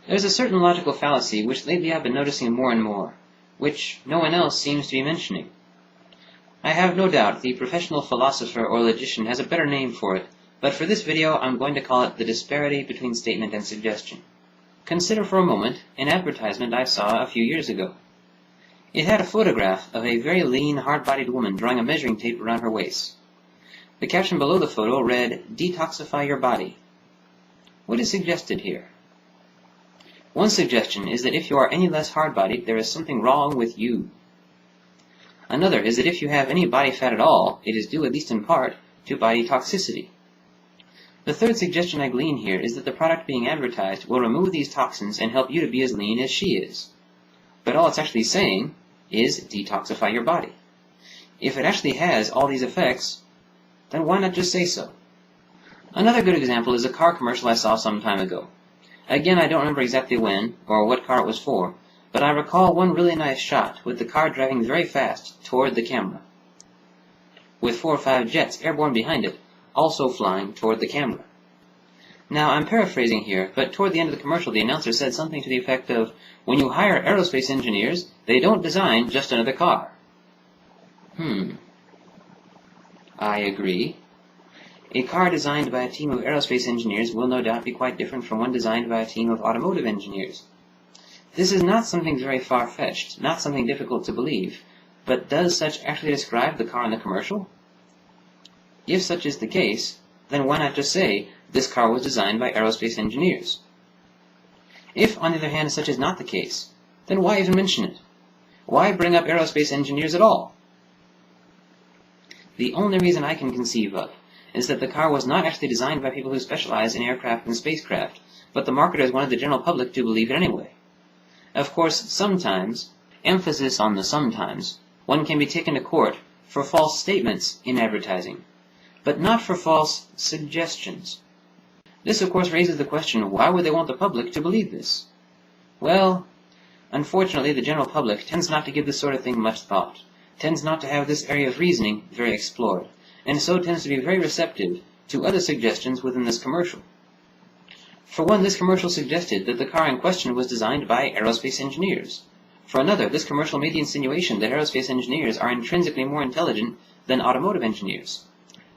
There's a certain logical fallacy which lately I've been noticing more and more, which no one else seems to be mentioning. I have no doubt the professional philosopher or logician has a better name for it, but for this video I'm going to call it the disparity between statement and suggestion. Consider for a moment an advertisement I saw a few years ago. It had a photograph of a very lean, hard-bodied woman drawing a measuring tape around her waist. The caption below the photo read, "Detoxify your body." What is suggested here? One suggestion is that if you are any less hard-bodied, there is something wrong with you. Another is that if you have any body fat at all, it is due, at least in part, to body toxicity. The third suggestion I glean here is that the product being advertised will remove these toxins and help you to be as lean as she is. But all it's actually saying is detoxify your body. If it actually has all these effects, then why not just say so? Another good example is a car commercial I saw some time ago. Again, I don't remember exactly when, or what car it was for, but I recall one really nice shot with the car driving very fast toward the camera, with 4 or 5 jets airborne behind it, also flying toward the camera. Now, I'm paraphrasing here, but toward the end of the commercial the announcer said something to the effect of, "When you hire aerospace engineers, they don't design just another car." I agree. A car designed by a team of aerospace engineers will no doubt be quite different from one designed by a team of automotive engineers. This is not something very far-fetched, not something difficult to believe, but does such actually describe the car in the commercial? If such is the case, then why not just say, this car was designed by aerospace engineers? If, on the other hand, such is not the case, then why even mention it? Why bring up aerospace engineers at all? The only reason I can conceive of is that the car was not actually designed by people who specialize in aircraft and spacecraft, but the marketers wanted the general public to believe it anyway. Of course, sometimes, emphasis on the sometimes, one can be taken to court for false statements in advertising, but not for false suggestions. This, of course, raises the question, why would they want the public to believe this? Well, unfortunately, the general public tends not to give this sort of thing much thought, tends not to have this area of reasoning very explored, and so tends to be very receptive to other suggestions within this commercial. For one, this commercial suggested that the car in question was designed by aerospace engineers. For another, this commercial made the insinuation that aerospace engineers are intrinsically more intelligent than automotive engineers.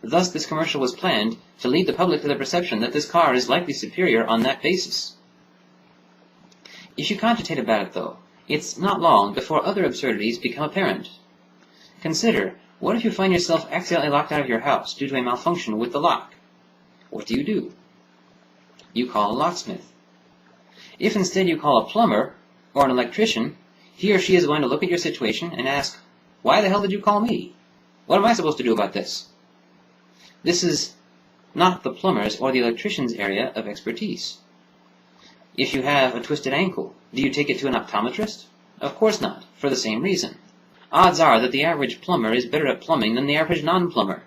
Thus, this commercial was planned to lead the public to the perception that this car is likely superior on that basis. If you cogitate about it, though, it's not long before other absurdities become apparent. Consider, what if you find yourself accidentally locked out of your house due to a malfunction with the lock? What do? You call a locksmith. If instead you call a plumber or an electrician, he or she is going to look at your situation and ask, "Why the hell did you call me? What am I supposed to do about this?" This is not the plumber's or the electrician's area of expertise. If you have a twisted ankle, do you take it to an optometrist? Of course not, for the same reason. Odds are that the average plumber is better at plumbing than the average non-plumber.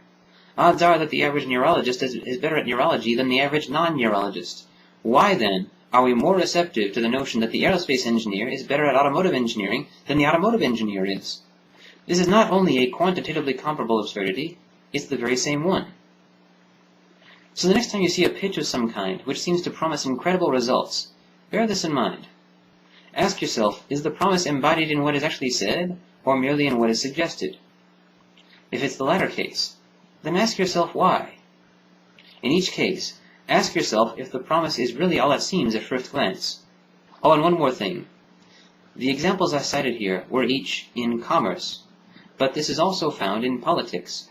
Odds are that the average neurologist is better at neurology than the average non-neurologist. Why, then, are we more receptive to the notion that the aerospace engineer is better at automotive engineering than the automotive engineer is? This is not only a quantitatively comparable absurdity, it's the very same one. So the next time you see a pitch of some kind which seems to promise incredible results, bear this in mind. Ask yourself, is the promise embodied in what is actually said, or merely in what is suggested? If it's the latter case, then ask yourself why. In each case, ask yourself if the promise is really all it seems at first glance. Oh, and one more thing. The examples I cited here were each in commerce, but this is also found in politics.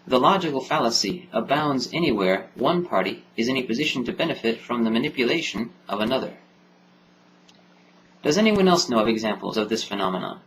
The logical fallacy abounds anywhere one party is in a position to benefit from the manipulation of another. Does anyone else know of examples of this phenomenon?